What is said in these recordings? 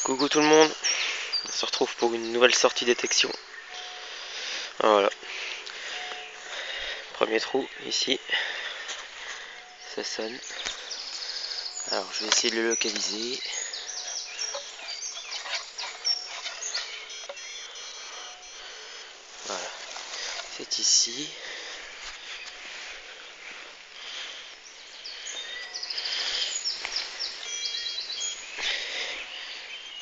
Coucou tout le monde, on se retrouve pour une nouvelle sortie détection. Voilà, premier trou ici, ça sonne. Alors je vais essayer de le localiser. Voilà, c'est ici.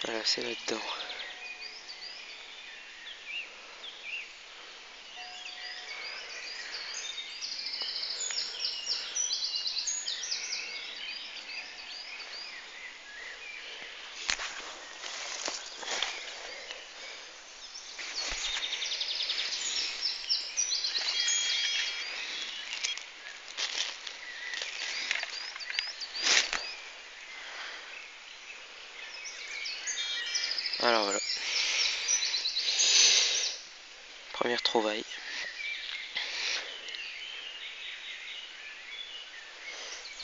Voilà, c'est là-dedans. Alors voilà, première trouvaille.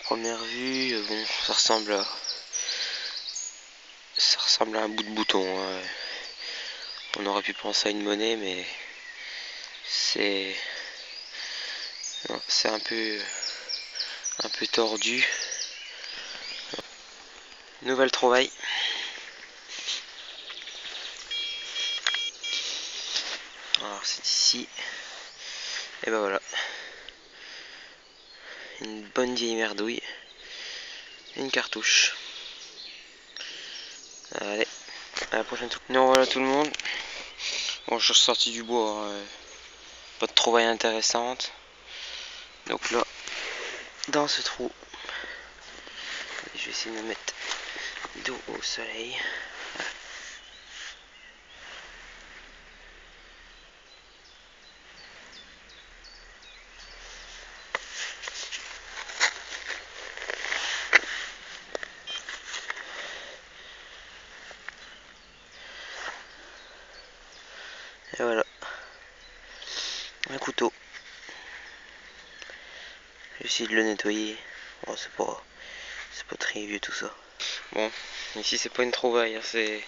Première vue, bon, ça ressemble à un bout de bouton. Hein. On aurait pu penser à une monnaie, mais c'est un peu tordu. Nouvelle trouvaille. Alors c'est ici. Et ben voilà. Une bonne vieille merdouille. Une cartouche. Allez, à la prochaine. Non, voilà tout le monde. Bon, je suis sorti du bois. Pas de trouvaille intéressante. Donc là, dans ce trou, je vais essayer de me mettre dos au soleil. Et voilà, un couteau. Je vais essayer de le nettoyer. Oh, c'est pas très vieux tout ça. Bon, ici c'est pas une trouvaille, hein, c'est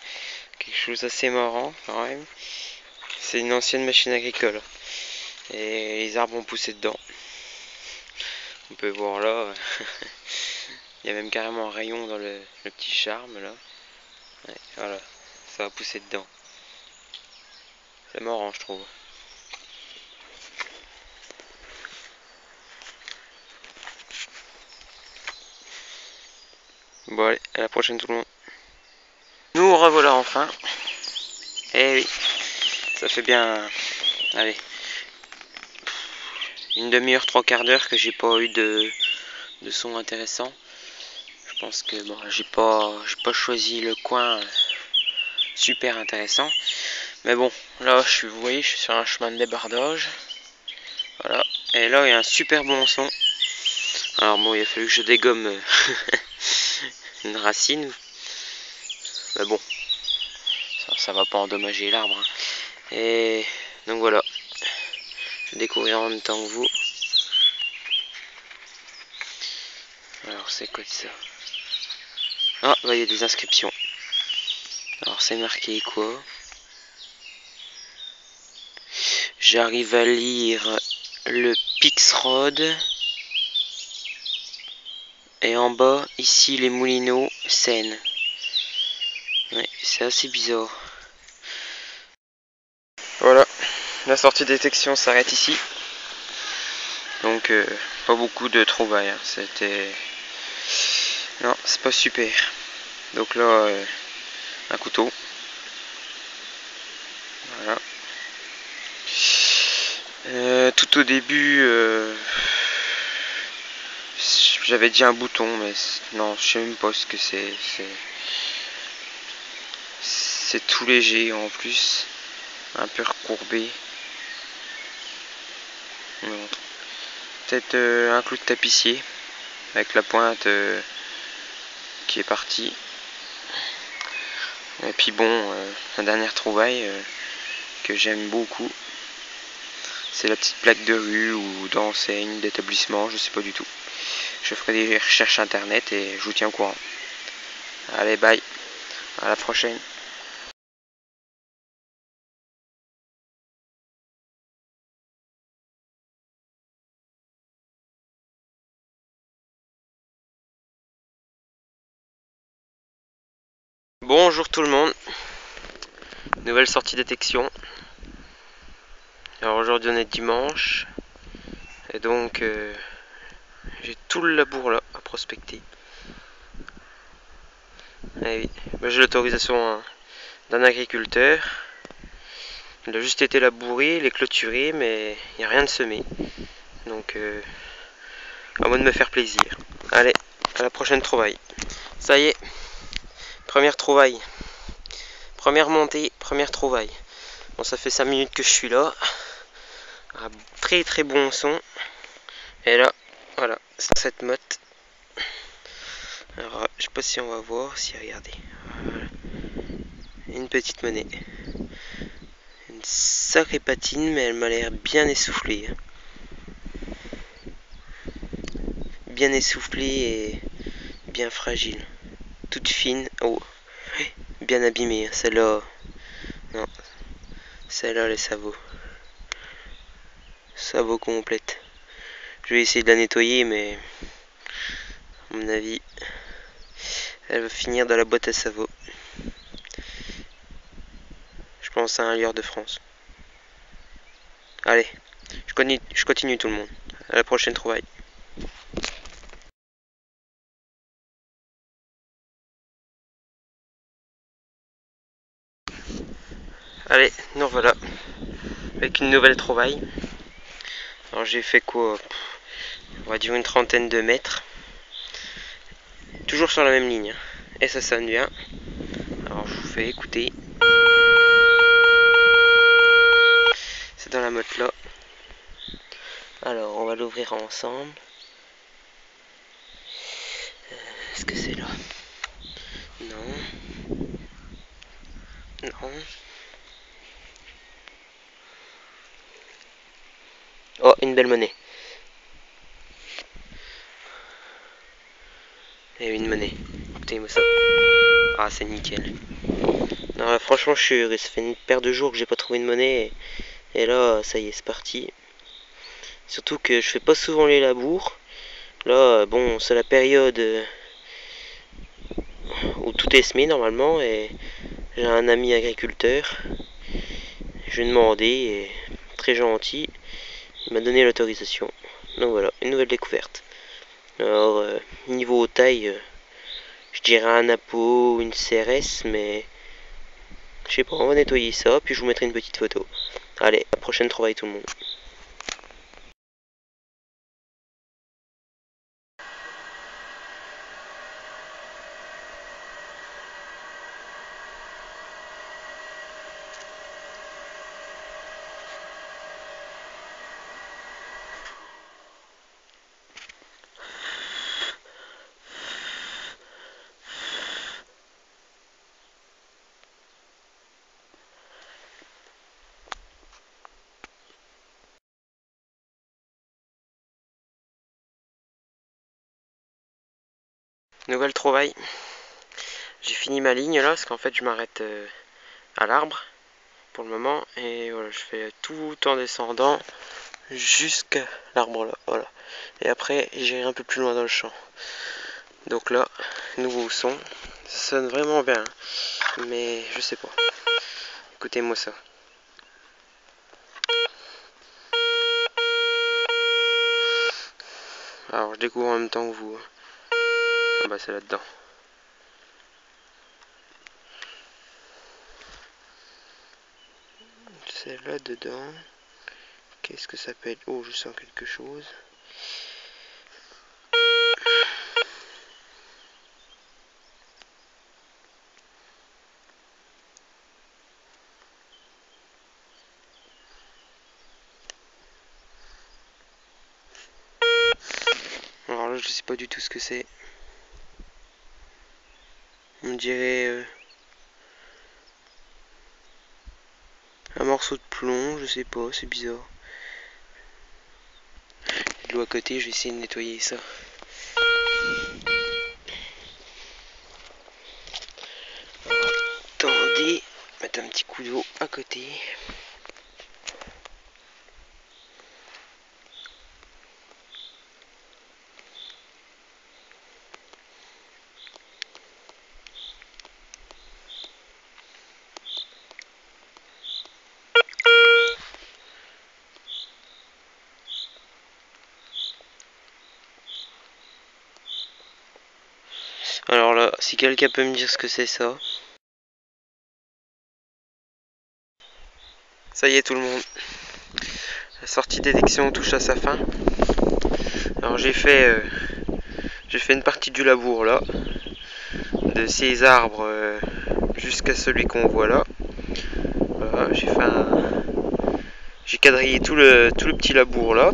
quelque chose d'assez marrant quand même. C'est une ancienne machine agricole. Et les arbres ont poussé dedans. On peut voir là, il y a même carrément un rayon dans le petit charme là. Ouais, voilà, ça va pousser dedans. C'est marrant je trouve. Bon allez, à la prochaine tout le monde. Nous revoilà enfin. Eh oui, ça fait bien, allez, une demi-heure, trois quarts d'heure que j'ai pas eu de son intéressant. Je pense que bon, j'ai pas choisi le coin super intéressant. Mais bon, là vous voyez, je suis sur un chemin de débardage. Voilà. Et là il y a un super bon son. Alors bon, il a fallu que je dégomme une racine. Mais bon, ça va pas endommager l'arbre. Hein. Et donc voilà. Je vais découvrir en même temps que vous. Alors c'est quoi ça? Ah, bah il y a des inscriptions. Alors c'est marqué quoi? J'arrive à lire le Pixrod. Et en bas, ici les Moulineaux, Seine. Ouais, c'est assez bizarre. Voilà, la sortie détection s'arrête ici. Donc pas beaucoup de trouvailles. Hein. C'était... Non, c'est pas super. Donc là, un couteau. Voilà. Tout au début, j'avais dit un bouton, mais non, je sais même pas ce que c'est. C'est tout léger en plus, un peu recourbé. Peut-être un clou de tapissier avec la pointe qui est partie. Et puis bon, la dernière trouvaille que j'aime beaucoup, c'est la petite plaque de rue ou d'enseigne, d'établissement, je sais pas du tout. Je ferai des recherches internet et je vous tiens au courant. Allez, bye, À la prochaine. Bonjour tout le monde. Nouvelle sortie détection. Alors aujourd'hui on est dimanche. Et donc j'ai tout le labour là à prospecter. Et oui, bah, j'ai l'autorisation d'un agriculteur. Il a juste été labouré, il est clôturé, mais il n'y a rien de semé. Donc à moi de me faire plaisir. Allez, à la prochaine trouvaille. Ça y est, première trouvaille. Première montée, première trouvaille. Bon, ça fait 5 minutes que je suis là. Un très très bon son. Et là, voilà, cette motte. Alors, je sais pas si on va voir, si regardez. Voilà. Une petite monnaie. Une sacrée patine, mais elle m'a l'air bien essoufflée. Bien essoufflée et bien fragile. Toute fine. Oh, bien abîmée. Celle-là, non. Celle-là, elle est sabot. Sabot complète. Je vais essayer de la nettoyer, mais à mon avis, elle va finir dans la boîte à savon. Je pense à un lieur de France. Allez, je continue tout le monde. À la prochaine trouvaille. Allez, nous voilà. Avec une nouvelle trouvaille. Alors j'ai fait quoi? On va dire une trentaine de mètres. Toujours sur la même ligne. Et ça sonne bien. Alors je vous fais écouter. C'est dans la motte là. Alors on va l'ouvrir ensemble. Est-ce que c'est là? Non. Non. Oh, une belle monnaie. Et une monnaie. Écoutez-moi ça. Ah, c'est nickel. Non, là, franchement, je suis heureux. Ça fait une paire de jours que j'ai pas trouvé de monnaie. Et là, ça y est, c'est parti. Surtout que je fais pas souvent les labours. Là, bon, c'est la période où tout est semé normalement. Et j'ai un ami agriculteur. Je lui ai demandé, et très gentil. Il m'a donné l'autorisation. Donc voilà, une nouvelle découverte. Alors, niveau taille, je dirais un Apo, une CRS, mais je sais pas, on va nettoyer ça, puis je vous mettrai une petite photo. Allez, à la prochaine trouvaille tout le monde. Nouvelle trouvaille. J'ai fini ma ligne là, parce qu'en fait je m'arrête à l'arbre pour le moment. Et voilà, je fais tout en descendant jusqu'à l'arbre là, voilà. Et après j'irai un peu plus loin dans le champ. Donc là, nouveau son. Ça sonne vraiment bien, mais je sais pas. Écoutez-moi ça. Alors je découvre en même temps que vous. Ah bah c'est là-dedans. C'est là-dedans. Qu'est-ce que ça peut être? Oh, je sens quelque chose. Alors là, je sais pas du tout ce que c'est. On dirait un morceau de plomb, je sais pas, c'est bizarre. De l'eau à côté, je vais essayer de nettoyer ça. mettre un petit coup d'eau à côté. Alors là, si quelqu'un peut me dire ce que c'est ça. Ça y est tout le monde. La sortie d'élection touche à sa fin. Alors j'ai fait une partie du labour là. De ces arbres jusqu'à celui qu'on voit là. Voilà, j'ai quadrillé tout le petit labour là.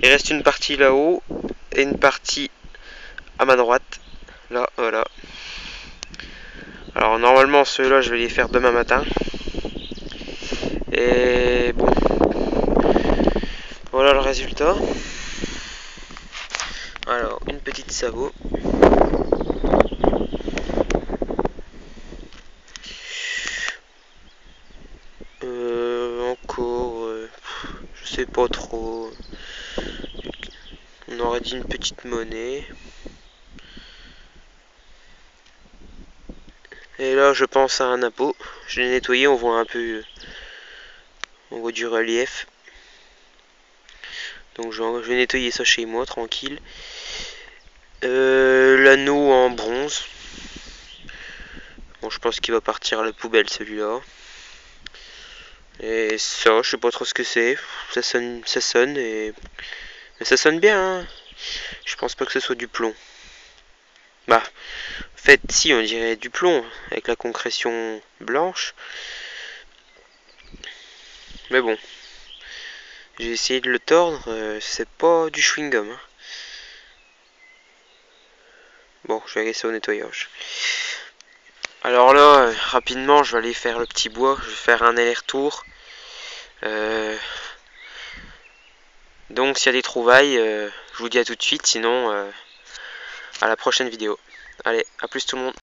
Il reste une partie là-haut et une partie à ma droite. Là, voilà. Alors normalement ceux-là je vais les faire demain matin. Et bon. Voilà le résultat. Alors, une petite sabot. Encore, je sais pas trop. On aurait dit une petite monnaie. Et là, je pense à un appôt. Je l'ai nettoyé, on voit un peu, on voit du relief. Donc je vais nettoyer ça chez moi, tranquille. L'anneau en bronze. Bon, je pense qu'il va partir à la poubelle celui-là. Et ça, je sais pas trop ce que c'est. Ça sonne et... Mais ça sonne bien, hein. Je pense pas que ce soit du plomb. Bah, en fait, si, on dirait du plomb, avec la concrétion blanche. Mais bon. J'ai essayé de le tordre, c'est pas du chewing-gum. Hein. Bon, je vais laisser au nettoyage. Alors là, rapidement, je vais aller faire le petit bois. Je vais faire un aller-retour. Donc, s'il y a des trouvailles, je vous dis à tout de suite. Sinon, à la prochaine vidéo. Allez, à plus tout le monde.